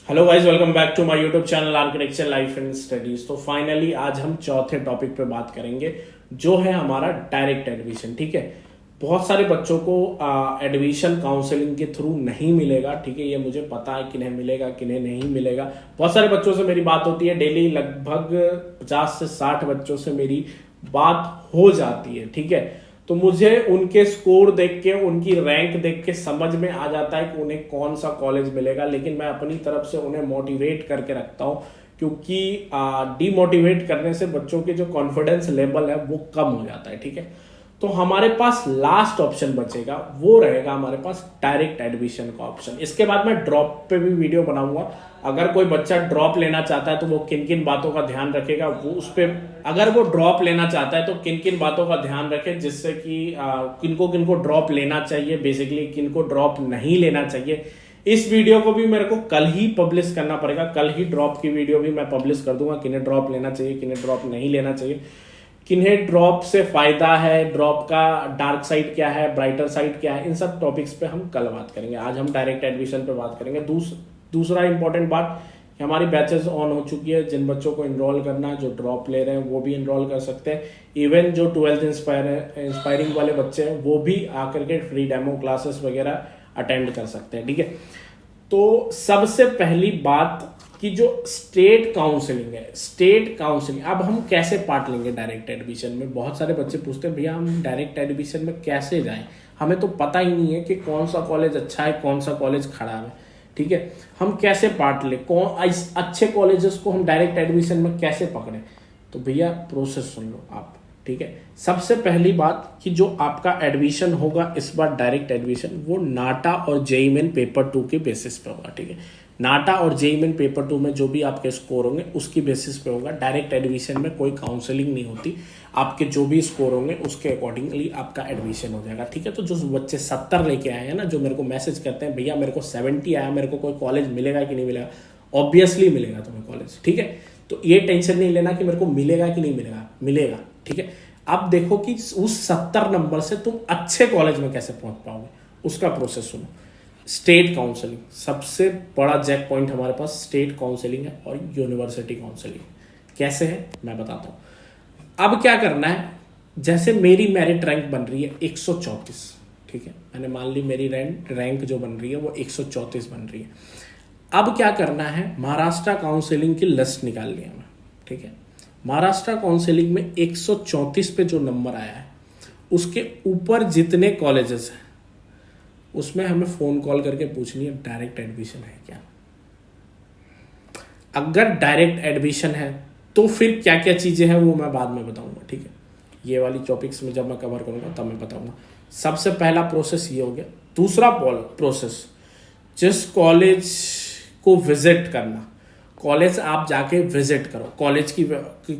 Hello guys, welcome back to my YouTube channel architecture life and studies. तो finally आज हम चौथे topic पे बात करेंगे जो है हमारा डायरेक्ट एडमिशन। ठीक है, बहुत सारे बच्चों को एडमिशन काउंसलिंग के थ्रू नहीं मिलेगा। ठीक है, ये मुझे पता है किन्हें मिलेगा किन्हें नहीं मिलेगा। बहुत सारे बच्चों से मेरी बात होती है डेली, लगभग 50 से 60 बच्चों से मेरी बात हो जाती है। ठीक है, तो मुझे उनके स्कोर देख के, उनकी रैंक देख के समझ में आ जाता है कि उन्हें कौन सा कॉलेज मिलेगा। लेकिन मैं अपनी तरफ से उन्हें मोटिवेट करके रखता हूँ, क्योंकि डीमोटिवेट करने से बच्चों के जो कॉन्फिडेंस लेवल है वो कम हो जाता है। ठीक है, तो हमारे पास लास्ट ऑप्शन बचेगा, वो रहेगा हमारे पास डायरेक्ट एडमिशन का ऑप्शन। इसके बाद मैं ड्रॉप पे भी वीडियो बनाऊंगा। अगर कोई बच्चा ड्रॉप लेना चाहता है तो वो किन किन बातों का ध्यान रखेगा, वो उस पर, अगर वो ड्रॉप लेना चाहता है तो किन किन बातों का ध्यान रखे, जिससे कि किनको किनको ड्रॉप लेना चाहिए, बेसिकली किनको ड्रॉप नहीं लेना चाहिए। इस वीडियो को भी मेरे को कल ही पब्लिश करना पड़ेगा। कल ही ड्रॉप की वीडियो भी मैं पब्लिश कर दूंगा, किन्हें ड्रॉप लेना चाहिए किन्हें ड्रॉप नहीं लेना चाहिए, किन्हें ड्रॉप से फायदा है, ड्रॉप का डार्क साइड क्या है, ब्राइटर साइड क्या है। इन सब टॉपिक्स पे हम कल बात करेंगे। आज हम डायरेक्ट एडमिशन पे बात करेंगे। दूसरा इंपॉर्टेंट बात, हमारी बैचेस ऑन हो चुकी है। जिन बच्चों को इनरोल करना है, जो ड्रॉप ले रहे हैं, वो भी इनरोल कर सकते हैं। इवन जो 12th इंस्पायरिंग वाले बच्चे हैं वो भी आकर के फ्री डेमो क्लासेस वगैरह अटेंड कर सकते हैं। ठीक है, तो सबसे पहली बात कि जो स्टेट काउंसलिंग है, स्टेट काउंसलिंग, अब हम कैसे पार्ट लेंगे डायरेक्ट एडमिशन में। बहुत सारे बच्चे पूछते हैं भैया हम डायरेक्ट एडमिशन में कैसे जाएं, हमें तो पता ही नहीं है कि कौन सा कॉलेज अच्छा है कौन सा कॉलेज खराब है। ठीक है, हम कैसे पार्ट लें, कौन अच्छे कॉलेजेस को हम डायरेक्ट एडमिशन में कैसे पकड़ें। तो भैया प्रोसेस सुन लो आप। ठीक है, सबसे पहली बात कि जो आपका एडमिशन होगा इस बार डायरेक्ट एडमिशन, वो नाटा और जेईई मेन पेपर 2 के बेसिस पे होगा। ठीक है, नाटा और जेईई मेन पेपर 2 में जो भी आपके स्कोर होंगे उसकी बेसिस पे होगा। डायरेक्ट एडमिशन में कोई काउंसलिंग नहीं होती, आपके जो भी स्कोर होंगे उसके अकॉर्डिंगली आपका एडमिशन हो जाएगा। ठीक है, तो जो बच्चे 70 लेके आए हैं ना, जो मेरे को मैसेज करते हैं भैया मेरे को 70 आया, मेरे को कोई कॉलेज मिलेगा कि नहीं मिलेगा, ऑब्वियसली मिलेगा तुम्हें कॉलेज। ठीक है, तो ये टेंशन नहीं लेना कि मेरे को मिलेगा कि नहीं मिलेगा, मिलेगा। ठीक है, अब देखो कि उस 70 नंबर से तुम अच्छे कॉलेज में कैसे पहुंच पाओगे, उसका प्रोसेस सुनो। स्टेट काउंसलिंग, सबसे बड़ा जैक पॉइंट हमारे पास स्टेट काउंसलिंग है और यूनिवर्सिटी काउंसलिंग। कैसे है मैं बताता हूं। अब क्या करना है, जैसे मेरी मेरिट रैंक बन रही है 134। ठीक है, मैंने मान ली मेरी रैंक जो बन रही है वो 134 बन रही है। अब क्या करना है, महाराष्ट्र काउंसलिंग की लिस्ट निकाल लिया मैं। ठीक है, महाराष्ट्र काउंसलिंग में 134 पे जो नंबर आया है उसके ऊपर जितने कॉलेजेस हैं उसमें हमें फोन कॉल करके पूछनी है डायरेक्ट एडमिशन है क्या। अगर डायरेक्ट एडमिशन है तो फिर क्या क्या चीजें हैं वो मैं बाद में बताऊंगा। ठीक है, ये वाली टॉपिक्स में जब मैं कवर करूंगा तब मैं बताऊंगा। सबसे पहला प्रोसेस ये हो गया। दूसरा प्रोसेस, जिस कॉलेज को विजिट करना, कॉलेज आप जाके विजिट करो। कॉलेज की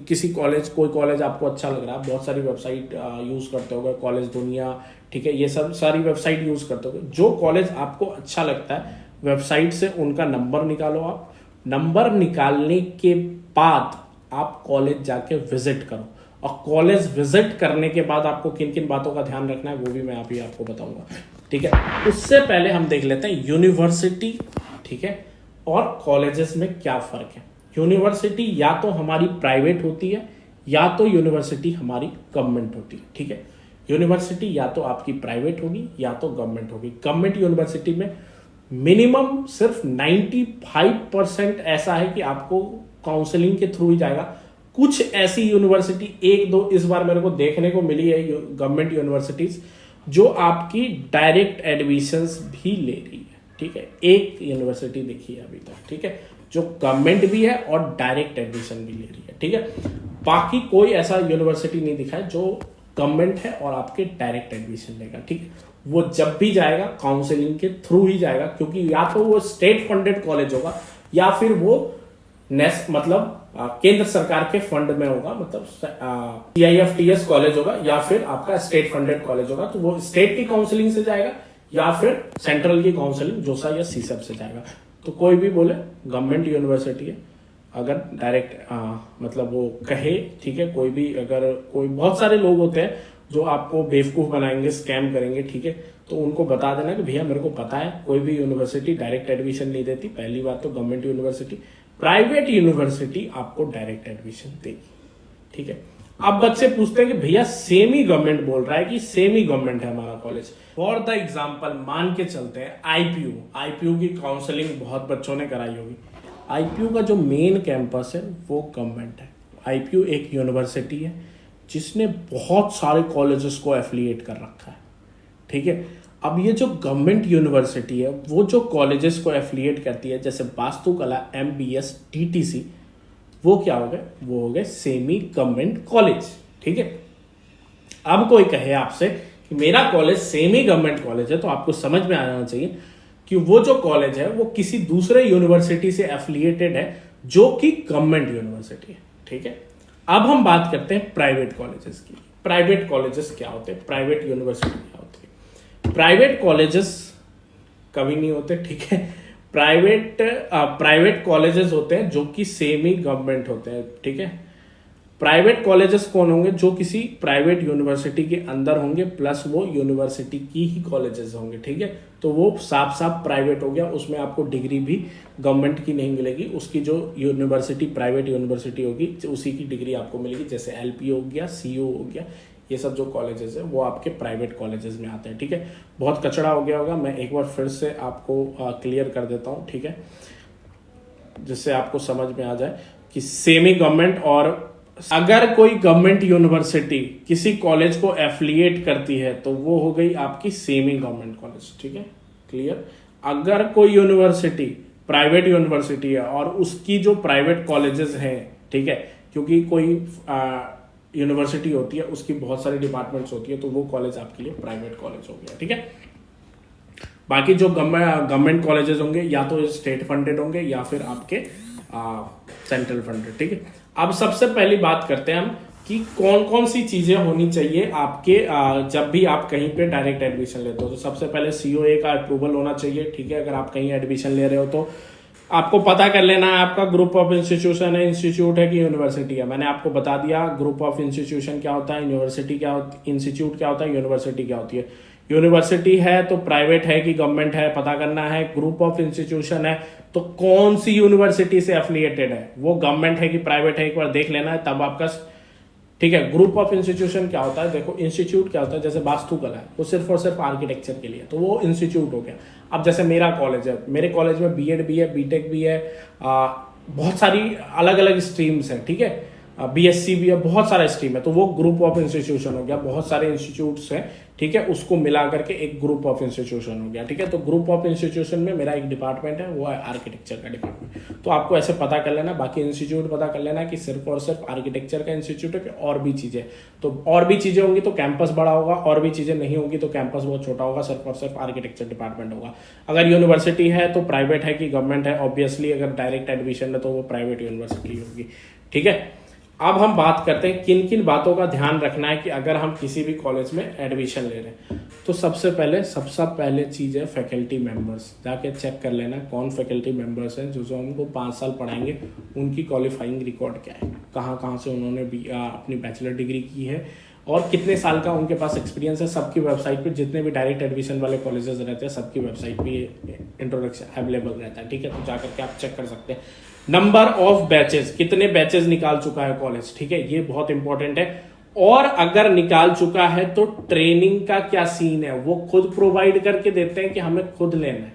किसी कॉलेज, कोई कॉलेज आपको अच्छा लग रहा है, बहुत सारी वेबसाइट यूज करते होगे, कॉलेज दुनिया, ठीक है, ये सब सारी वेबसाइट यूज करते होगे। जो कॉलेज आपको अच्छा लगता है वेबसाइट से उनका नंबर निकालो। आप नंबर निकालने के बाद आप कॉलेज जाके विजिट करो, और कॉलेज विजिट करने के बाद आपको किन किन बातों का ध्यान रखना है वो भी मैं अभी आपको बताऊंगा। ठीक है, उससे पहले हम देख लेते हैं यूनिवर्सिटी, ठीक है, और कॉलेजेस में क्या फर्क है। यूनिवर्सिटी या तो हमारी प्राइवेट होती है या तो यूनिवर्सिटी हमारी गवर्नमेंट होती है। ठीक है, यूनिवर्सिटी या तो आपकी प्राइवेट होगी या तो गवर्नमेंट होगी। गवर्नमेंट यूनिवर्सिटी में मिनिमम सिर्फ 95% ऐसा है कि आपको काउंसलिंग के थ्रू ही जाएगा। कुछ ऐसी यूनिवर्सिटी, एक दो इस बार मेरे को देखने को मिली है गवर्नमेंट यूनिवर्सिटीज, जो आपकी डायरेक्ट एडमिशंस भी ले रही है। ठीक है, एक यूनिवर्सिटी देखी है अभी तक। ठीक है, जो गवर्नमेंट भी है और डायरेक्ट एडमिशन भी ले रही है। ठीक है, बाकी कोई ऐसा यूनिवर्सिटी नहीं दिखा है जो गवर्नमेंट है और आपके डायरेक्ट एडमिशन लेगा। ठीक है, वो जब भी जाएगा काउंसलिंग के थ्रू ही जाएगा, क्योंकि या तो वो स्टेट फंडेड कॉलेज होगा या फिर वो मतलब केंद्र सरकार के फंड में होगा, मतलब CIFTS कॉलेज होगा या फिर आपका स्टेट फंडेड कॉलेज होगा। तो वो स्टेट की काउंसलिंग से जाएगा या फिर सेंट्रल की काउंसलिंग जोसा या सीसेप से जाएगा। तो कोई भी बोले गवर्नमेंट यूनिवर्सिटी है, अगर डायरेक्ट मतलब वो कहे, ठीक है, कोई भी, अगर कोई, बहुत सारे लोग होते हैं जो आपको बेवकूफ बनाएंगे, स्कैम करेंगे, ठीक है। तो उनको बता देना कि भैया मेरे को पता है कोई भी यूनिवर्सिटी डायरेक्ट एडमिशन नहीं देती। पहली बात तो गवर्नमेंट यूनिवर्सिटी, प्राइवेट यूनिवर्सिटी आपको डायरेक्ट एडमिशन देगी, ठीक है। अब बच्चे पूछते हैं कि भैया सेमी गवर्नमेंट बोल रहा है कि सेमी गवर्नमेंट है हमारा कॉलेज। फॉर द एग्जांपल मान के चलते हैं आईपीयू की काउंसलिंग बहुत बच्चों ने कराई होगी। आईपीयू का जो मेन कैंपस है वो गवर्नमेंट है। आईपीयू एक यूनिवर्सिटी है जिसने बहुत सारे कॉलेजेस को एफिलिएट कर रखा है, ठीक है। अब ये जो गवर्नमेंट यूनिवर्सिटी है वो जो कॉलेजेस को एफिलिएट करती है, जैसे वास्तुकला, MBS, TTC, वो क्या हो गए, वो हो गए सेमी गवर्नमेंट कॉलेज, ठीक है। अब कोई कहे आपसे कि मेरा कॉलेज सेमी गवर्नमेंट कॉलेज है, तो आपको समझ में आ जाना चाहिए कि वो जो कॉलेज है वो किसी दूसरे यूनिवर्सिटी से एफिलिएटेड है जो कि गवर्नमेंट यूनिवर्सिटी है, ठीक है। अब हम बात करते हैं प्राइवेट कॉलेजेस की। प्राइवेट कॉलेजेस क्या होते हैं, प्राइवेट यूनिवर्सिटी क्या होती है। प्राइवेट कॉलेजेस कभी नहीं होते, ठीक है। प्राइवेट कॉलेजेस होते हैं जो कि सेमी गवर्नमेंट होते हैं, ठीक है। प्राइवेट कॉलेजेस कौन होंगे, जो किसी प्राइवेट यूनिवर्सिटी के अंदर होंगे, प्लस वो यूनिवर्सिटी की ही कॉलेजेस होंगे, ठीक है। तो वो साफ साफ प्राइवेट हो गया, उसमें आपको डिग्री भी गवर्नमेंट की नहीं मिलेगी, उसकी जो यूनिवर्सिटी प्राइवेट यूनिवर्सिटी होगी उसी की डिग्री आपको मिलेगी। जैसे LP हो गया, CO हो गया, ये सब जो कॉलेजेस है वो आपके प्राइवेट कॉलेजेस में आते हैं, ठीक है। बहुत कचड़ा हो गया होगा, मैं एक बार फिर से आपको क्लियर कर देता हूँ, ठीक है, जिससे आपको समझ में आ जाए कि सेमी गवर्नमेंट और अगर कोई गवर्नमेंट यूनिवर्सिटी किसी कॉलेज को एफिलिएट करती है तो वो हो गई आपकी सेमी गवर्नमेंट कॉलेज, ठीक है, क्लियर। अगर कोई यूनिवर्सिटी प्राइवेट यूनिवर्सिटी है और उसकी जो प्राइवेट कॉलेजेस हैं, ठीक है, क्योंकि कोई यूनिवर्सिटी होती है उसकी बहुत सारी डिपार्टमेंट्स होती है, तो वो कॉलेज आपके लिए प्राइवेट कॉलेज हो गया, ठीक है। बाकी जो गवर्नमेंट कॉलेजेस होंगे या तो स्टेट फंडेड होंगे या फिर आपके सेंट्रल फंडेड, ठीक है। अब सबसे पहली बात करते हैं हम कि कौन कौन सी चीजें होनी चाहिए आपके जब भी आप कहीं पे डायरेक्ट एडमिशन लेते हो। तो सबसे पहले COA का अप्रूवल होना चाहिए, ठीक है। अगर आप कहीं एडमिशन ले रहे हो तो आपको पता कर लेना है आपका ग्रुप ऑफ इंस्टीट्यूशन है, इंस्टीट्यूट है कि यूनिवर्सिटी है। मैंने आपको बता दिया ग्रुप ऑफ इंस्टीट्यूशन क्या होता है, यूनिवर्सिटी क्या होती, इंस्टीट्यूट क्या होता है, यूनिवर्सिटी क्या होती है। यूनिवर्सिटी है तो प्राइवेट है कि गवर्नमेंट है पता करना है। ग्रुप ऑफ इंस्टीट्यूशन है तो कौन सी यूनिवर्सिटी से एफिलिएटेड है, वो गवर्नमेंट है कि प्राइवेट है, एक बार देख लेना है तब आपका, ठीक है। ग्रुप ऑफ इंस्टीट्यूशन क्या होता है, देखो इंस्टीट्यूट क्या होता है, जैसे वास्तुकला है वो सिर्फ और सिर्फ आर्किटेक्चर के लिए, तो वो इंस्टीट्यूट हो गया। अब जैसे मेरा कॉलेज है, मेरे कॉलेज में B.Ed भी है, B.Tech भी है, बहुत सारी अलग अलग स्ट्रीम्स हैं, ठीक है। BSc भी है, बहुत सारा स्ट्रीम है, तो वो ग्रुप ऑफ इंस्टीट्यूशन हो गया। बहुत सारे इंस्टीट्यूट्स हैं, ठीक है, उसको मिला करके एक ग्रुप ऑफ इंस्टीट्यूशन हो गया, ठीक है। तो ग्रुप ऑफ इंस्टीट्यूशन में मेरा एक डिपार्टमेंट है, वो है आर्किटेक्चर का डिपार्टमेंट। तो आपको ऐसे पता कर लेना, बाकी इंस्टीट्यूट पता कर लेना कि सिर्फ और सिर्फ आर्किटेक्चर का इंस्टीट्यूट है कि और भी चीजें। तो और भी चीजें होंगी तो कैंपस बड़ा होगा, और भी चीजें नहीं होंगी तो कैंपस बहुत छोटा होगा, सिर्फ और सिर्फ आर्किटेक्चर डिपार्टमेंट होगा। अगर यूनिवर्सिटी है तो प्राइवेट है कि गवर्नमेंट है, ऑब्वियसली अगर डायरेक्ट एडमिशन है तो वो प्राइवेट यूनिवर्सिटी होगी, ठीक है। अब हम बात करते हैं किन किन बातों का ध्यान रखना है कि अगर हम किसी भी कॉलेज में एडमिशन ले रहे हैं। तो सबसे पहले चीज़ है फैकल्टी मेंबर्स। जाके चेक कर लेना कौन फैकल्टी मेंबर्स हैं जो हमको 5 साल पढ़ाएंगे, उनकी क्वालिफाइंग रिकॉर्ड क्या है, कहाँ से उन्होंने अपनी बैचलर डिग्री की है और कितने साल का उनके पास एक्सपीरियंस है। सबकी वेबसाइट पे, जितने भी डायरेक्ट एडमिशन वाले कॉलेजेस रहते हैं सबकी वेबसाइट पे इंट्रोडक्शन अवेलेबल रहता है, ठीक है। तो जाकर के आप चेक कर सकते हैं। नंबर ऑफ बैचेस, कितने बैचेस निकाल चुका है कॉलेज, ठीक है, ये बहुत इंपॉर्टेंट है। और अगर निकाल चुका है तो ट्रेनिंग का क्या सीन है, वो खुद प्रोवाइड करके देते हैं कि हमें खुद लेना है,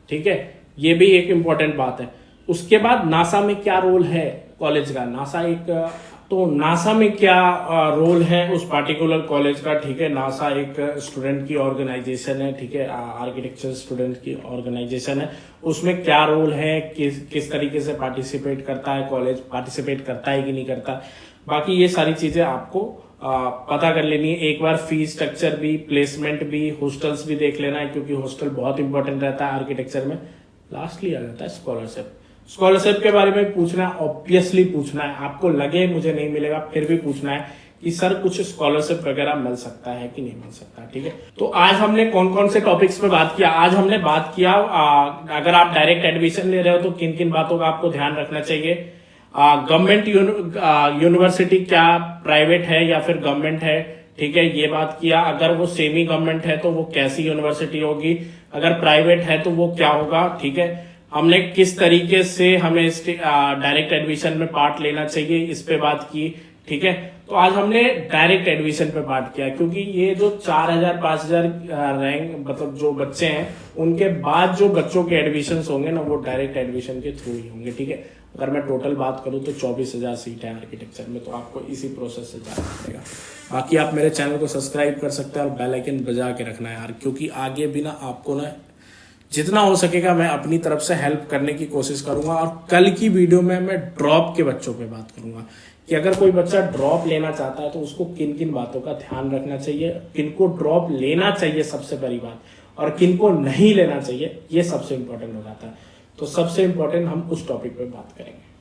ठीक है, ये भी एक इंपॉर्टेंट बात है। उसके बाद नासा में क्या रोल है कॉलेज का, नासा में क्या रोल है उस पार्टिकुलर कॉलेज का, ठीक है। नासा एक स्टूडेंट की ऑर्गेनाइजेशन है, ठीक है, आर्किटेक्चर स्टूडेंट की ऑर्गेनाइजेशन है। उसमें क्या रोल है, किस तरीके से पार्टिसिपेट करता है कॉलेज, पार्टिसिपेट करता है कि नहीं करता, बाकी ये सारी चीजें आपको पता कर लेनी है। एक बार फीस स्ट्रक्चर भी, प्लेसमेंट भी, हॉस्टल्स भी देख लेना है, क्योंकि हॉस्टल बहुत इंपॉर्टेंट रहता है आर्किटेक्चर में। लास्टली आ जाता है स्कॉलरशिप के बारे में पूछना, ऑब्वियसली पूछना है, आपको लगे मुझे नहीं मिलेगा फिर भी पूछना है कि सर कुछ स्कॉलरशिप वगैरह मिल सकता है कि नहीं मिल सकता, ठीक है। तो आज हमने कौन कौन से टॉपिक्स पे बात किया, आज हमने बात किया अगर आप डायरेक्ट एडमिशन ले रहे हो तो किन किन बातों का आपको ध्यान रखना चाहिए। गवर्नमेंट यूनिवर्सिटी क्या प्राइवेट है या फिर गवर्नमेंट है, ठीक है, ये बात किया। अगर वो सेमी गवर्नमेंट है तो वो कैसी यूनिवर्सिटी होगी, अगर प्राइवेट है तो वो क्या होगा, ठीक है। हमने किस तरीके से हमें डायरेक्ट एडमिशन में पार्ट लेना चाहिए, इस पे बात की, ठीक है। तो आज हमने डायरेक्ट एडमिशन पे पार्ट किया, क्योंकि ये जो 4000 5000 रैंक मतलब जो बच्चे हैं, उनके बाद जो बच्चों के एडमिशन होंगे ना, वो डायरेक्ट एडमिशन के थ्रू ही होंगे, ठीक है। अगर मैं टोटल बात करूं तो 24,000 सीट है आर्किटेक्चर में, तो आपको इसी प्रोसेस से जाना पड़ेगा। बाकी आप मेरे चैनल को सब्सक्राइब कर सकते हैं और बेल आइकन बजा के रखना है यार, क्योंकि आगे भी ना आपको ना जितना हो सकेगा मैं अपनी तरफ से हेल्प करने की कोशिश करूंगा। और कल की वीडियो में मैं ड्रॉप के बच्चों पे बात करूंगा कि अगर कोई बच्चा ड्रॉप लेना चाहता है तो उसको किन किन बातों का ध्यान रखना चाहिए, किनको ड्रॉप लेना चाहिए सबसे पहली बात, और किनको नहीं लेना चाहिए, ये सबसे इंपॉर्टेंट हो जाता है। तो सबसे इंपॉर्टेंट हम उस टॉपिक पे बात करेंगे।